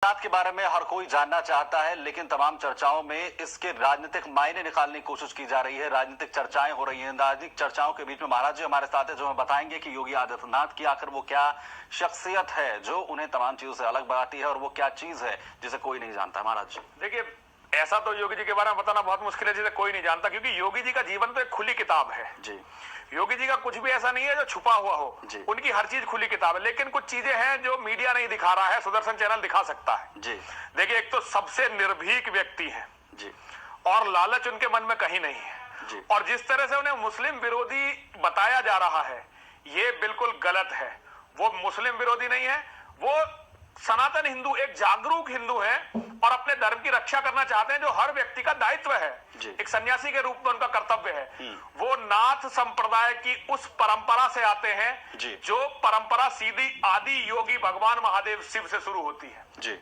अमरनाथ के बारे में हर कोई जानना चाहता है, लेकिन तमाम चर्चाओं में इसके राजनीतिक मायने निकालने की कोशिश की जा रही है। राजनीतिक चर्चाएं हो रही हैं। राजनीतिक चर्चाओं के बीच में महाराज जी हमारे साथ है, जो हमें बताएंगे कि योगी आदित्यनाथ की आखिर वो क्या शख्सियत है जो उन्हें तमाम चीजों से अलग बनाती है, और वो क्या चीज है जिसे कोई नहीं जानता। महाराज जी देखिए, ऐसा तो योगी जी के बारे में बताना बहुत मुश्किल है जिसे कोई नहीं जानता, क्योंकि योगी जी का जीवन तो एक खुली किताब है जी। योगी जी का कुछ भी ऐसा नहीं है जो छुपा हुआ हो। उनकी हर चीज खुली किताब है, लेकिन कुछ चीजें हैं जो मीडिया नहीं दिखा रहा है, सुदर्शन चैनल दिखा सकता है जी। देखिए, एक तो सबसे निर्भीक व्यक्ति है जी, और लालच उनके मन में कहीं नहीं है जी। और जिस तरह से उन्हें मुस्लिम विरोधी बताया जा रहा है, ये बिल्कुल गलत है। वो मुस्लिम विरोधी नहीं है, वो सनातन हिंदू, एक जागरूक हिंदू है और अपने धर्म की रक्षा करना चाहते हैं, जो हर व्यक्ति का दायित्व है। एक सन्यासी के रूप में उनका कर्तव्य है। वो नाथ संप्रदाय की उस परंपरा से आते हैं जो परंपरा सीधी आदि योगी भगवान महादेव शिव से शुरू होती है जी।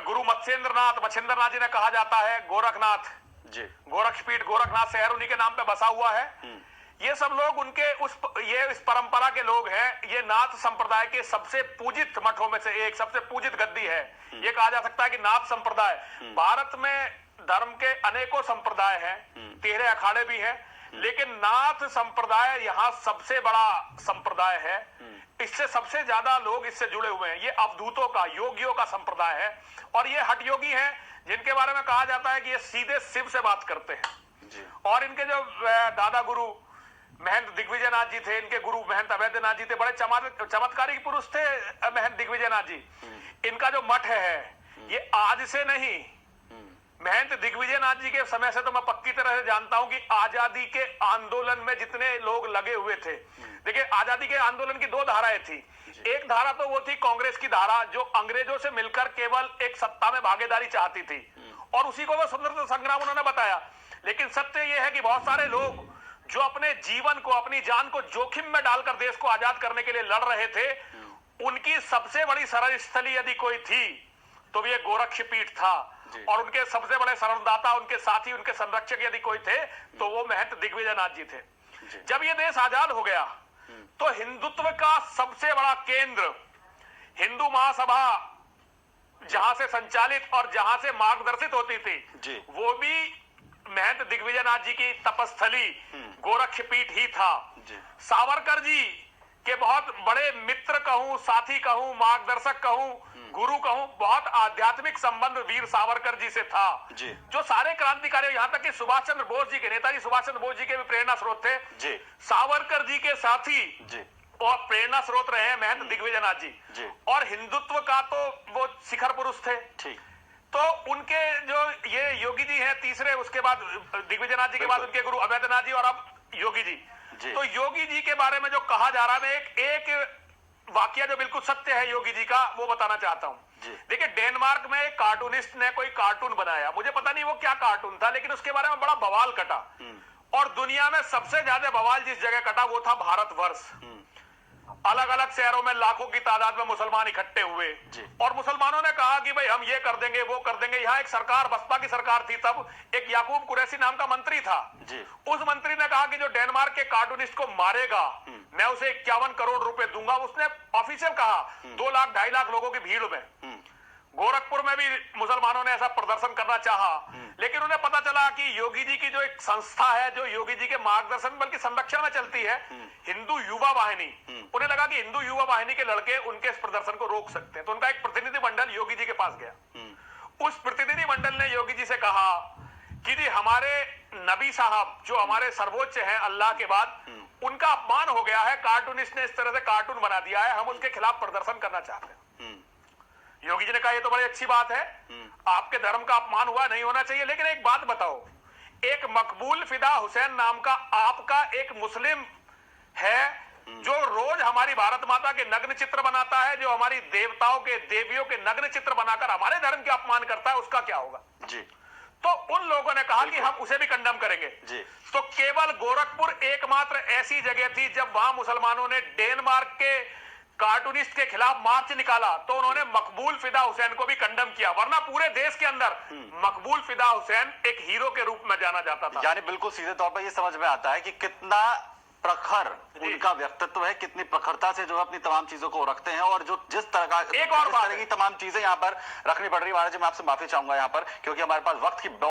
गुरु मत्स्येंद्रनाथ जी ने कहा जाता है गोरखनाथ जी। गोरखपीठ, गोरखनाथ शहर उन्हीं के नाम पे बसा हुआ है। ये सब लोग उनके इस परंपरा के लोग हैं। ये नाथ संप्रदाय के सबसे पूजित मठों में से एक, सबसे पूजित गद्दी है। ये कहा जा सकता है कि नाथ संप्रदाय, भारत में धर्म के अनेकों संप्रदाय हैं, 13 अखाड़े भी हैं, लेकिन नाथ संप्रदाय यहाँ सबसे बड़ा संप्रदाय है। इससे सबसे ज्यादा लोग इससे जुड़े हुए हैं। ये अवधूतों का, योगियों का संप्रदाय है और ये हठ योगी हैं, जिनके बारे में कहा जाता है कि ये सीधे शिव से बात करते हैं। और इनके जो दादा गुरु महंत दिग्विजयनाथ जी थे, इनके गुरु महंत अवैधनाथ जी थे, बड़े चमत्कारी पुरुष थे महंत दिग्विजयनाथ जी। इनका जो मठ है ये आज से नहीं, महंत दिग्विजयनाथ जी के समय से तो मैं पक्की तरह से जानता हूं कि आजादी के आंदोलन में जितने लोग लगे हुए थे। देखिए, आजादी के आंदोलन की दो धाराएं थी। एक धारा तो वो थी कांग्रेस की धारा, जो अंग्रेजों से मिलकर केवल एक सत्ता में भागीदारी चाहती थी और उसी को वो स्वतंत्रता संग्राम उन्होंने बताया। लेकिन सत्य यह है कि बहुत सारे लोग जो अपने जीवन को, अपनी जान को जोखिम में डालकर देश को आजाद करने के लिए लड़ रहे थे, उनकी सबसे बड़ी शरण स्थली यदि कोई थी तो ये गोरक्षपीठ था। और उनके सबसे बड़े शरणदाता, उनके साथी, उनके संरक्षक यदि कोई थे तो वो महंत दिग्विजयनाथ जी थे। जब ये देश आजाद हो गया तो हिंदुत्व का सबसे बड़ा केंद्र, हिंदू महासभा जहां से संचालित और जहां से मार्गदर्शित होती थी, वो भी महंत दिग्विजयनाथ जी की तपस्थली गोरक्षपीठ ही था। सावरकर जी के बहुत बड़े मित्र कहूं, साथी कहूं, मार्गदर्शक कहूं, गुरु कहूं, बहुत आध्यात्मिक संबंध वीर सावरकर जी से था, जो सारे क्रांतिकारी, यहां तक कि सुभाष चंद्र बोस जी के, नेताजी सुभाष चंद्र बोस जी के भी प्रेरणा स्रोत थे। सावरकर जी के साथी और प्रेरणा स्रोत रहे हैं महंत दिग्विजयनाथ जी। और हिंदुत्व का तो वो शिखर पुरुष थे। तो उनके जो ये योगी जी हैं तीसरे, उसके बाद दिग्विजयनाथ जी के बाद उनके गुरु अवैधनाथ जी और अब योगी जी। तो योगी जी के बारे में जो कहा जा रहा है, मैं एक वाकया जो बिल्कुल सत्य है योगी जी का, वो बताना चाहता हूं। देखिए, डेनमार्क में एक कार्टूनिस्ट ने कोई कार्टून बनाया, मुझे पता नहीं वो क्या कार्टून था, लेकिन उसके बारे में बड़ा बवाल कटा। और दुनिया में सबसे ज्यादा बवाल जिस जगह कटा वो था भारतवर्ष। अलग अलग शहरों में लाखों की तादाद में मुसलमान इकट्ठे हुए और मुसलमानों ने कहा कि भाई हम ये कर देंगे, वो कर देंगे। यहाँ एक सरकार, बसपा की सरकार थी तब, एक याकूब कुरैशी नाम का मंत्री था। उस मंत्री ने कहा कि जो डेनमार्क के कार्टूनिस्ट को मारेगा मैं उसे 51 करोड़ रुपए दूंगा। उसने ऑफिशियल कहा 2 लाख 2.5 लाख लोगों की भीड़ में। गोरखपुर में भी मुसलमानों ने ऐसा प्रदर्शन करना चाहा, लेकिन उन्हें पता चला कि योगी जी की जो एक संस्था है, जो योगी जी के मार्गदर्शन बल्कि संरक्षण में चलती है, हिंदू युवा वाहिनी, उन्हें लगा कि हिंदू युवा वाहिनी के लड़के उनके इस प्रदर्शन को रोक सकते हैं। तो उनका एक प्रतिनिधि मंडल योगी जी के पास गया। उस प्रतिनिधि मंडल ने योगी जी से कहा कि जी हमारे नबी साहब जो हमारे सर्वोच्च हैं अल्लाह के बाद, उनका अपमान हो गया है, कार्टूनिस्ट ने इस तरह से कार्टून बना दिया है, हम उसके खिलाफ प्रदर्शन करना चाहते हैं। योगी जी ने कहा ये तो बड़ी अच्छी बात है, आपके धर्म का अपमान हुआ, नहीं होना चाहिए, लेकिन एक बात बताओ, एक मकबूल फिदा हुसैन नाम का आपका एक मुस्लिम है जो रोज हमारी भारत माता के नग्न चित्र बनाता है, जो हमारी देवताओं के, देवियों के नग्न चित्र बनाकर हमारे धर्म के अपमान करता है, उसका क्या होगा? तो उन लोगों ने कहा कि हम उसे भी कंडम करेंगे। तो केवल गोरखपुर एकमात्र ऐसी जगह थी जब वहां मुसलमानों ने डेनमार्क के कार्टूनिस्ट के खिलाफ मार्च निकाला तो उन्होंने मकबूल फिदा हुसैन को भी कंडम किया, वरना पूरे देश के अंदर मकबूल फिदा हुसैन एक हीरो के रूप में जाना जाता था। यानी बिल्कुल सीधे तौर पर यह समझ में आता है कि कितना प्रखर उनका व्यक्तित्व है, कितनी प्रखरता से जो है अपनी तमाम चीजों को रखते हैं, और जो जिस तरह का एक और जिस तरह की तमाम चीजें यहाँ पर रखनी पड़ रही है। महाराज जी मैं आपसे माफी चाहूंगा यहाँ पर, क्योंकि हमारे पास वक्त की